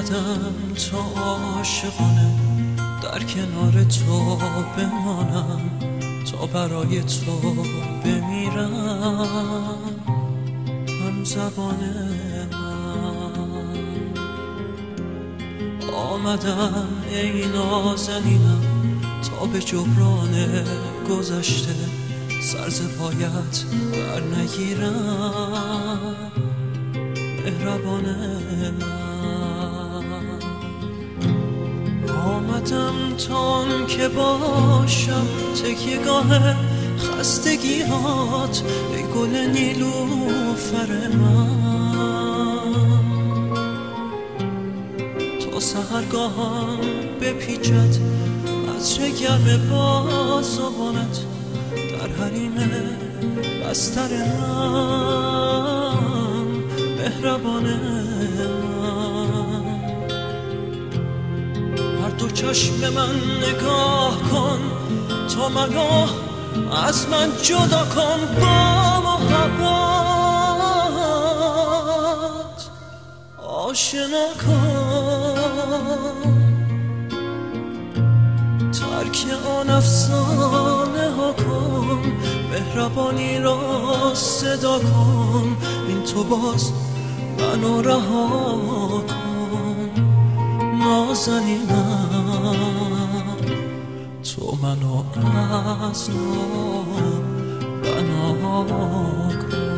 آمدم تا عاشقانه در کنار تو بمانم، تا برای تو بمیرم هم زبان من. آمدم ای نازنینم تا به جبران گذشته سر ز پایت بر نگیرم مهربان من. آمدم تا که باشم تکیه‌گاه خستگیات ای گل نیلوفر من، تا سحرگاهم بپیچد عطر گرم بازوانت در حریم بستر من مهربان من. هر دو چشم من نگاه کن تا منو از من جدا کن، با محبت آشنا کن، ترک آن افسانه ها کن، مهربانی را صدا کن، این تو باز منو رها کن نازنینم، تو منو از نو بنا کن.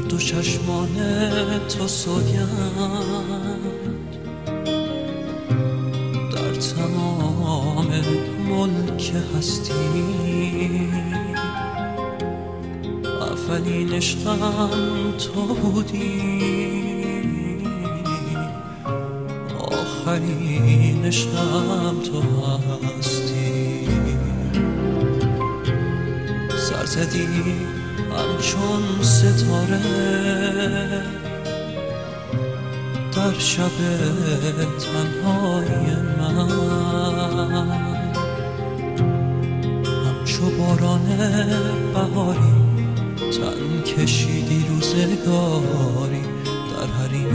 دو چشمان تو سوگند در تمام ملک هستی، اولین عشقم تو بودی، آخرین عشقم تو هستی. سر زدی همچون ستاره در شب تنهای من، همچو باران بهاری تن کشیدی روزگاری در حریم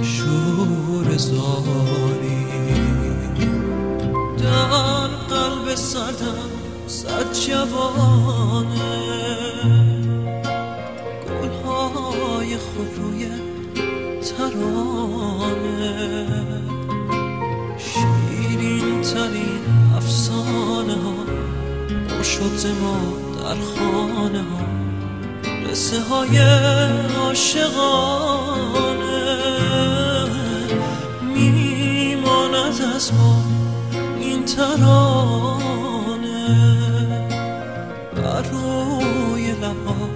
شور زاری. در قلب سردم صد جوانه گلهای خوب روی ترانه، شیرین ترین افسانه ها شد ما در خانه ها، قصه های عاشقانه میماند از ما این ترانه بر روی لبها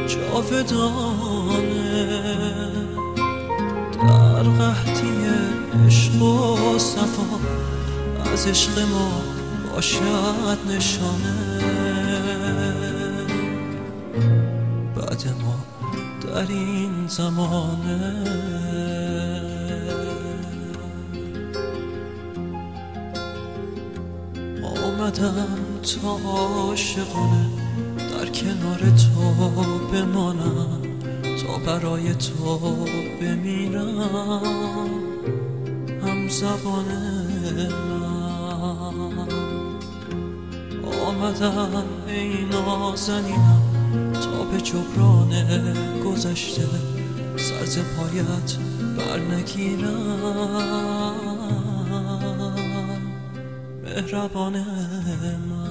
جاودانه، در قحطی عشق و صفا از عشق ما باشد نشانه بعد ما در این زمانه. آمدم تا عاشقانه در کنار تو بمانم، تا برای تو بمیرم هم زبان من. آمدم ای نازنینم تا به جبران گذشته سر ز پایت بر نگیرم مهربان من.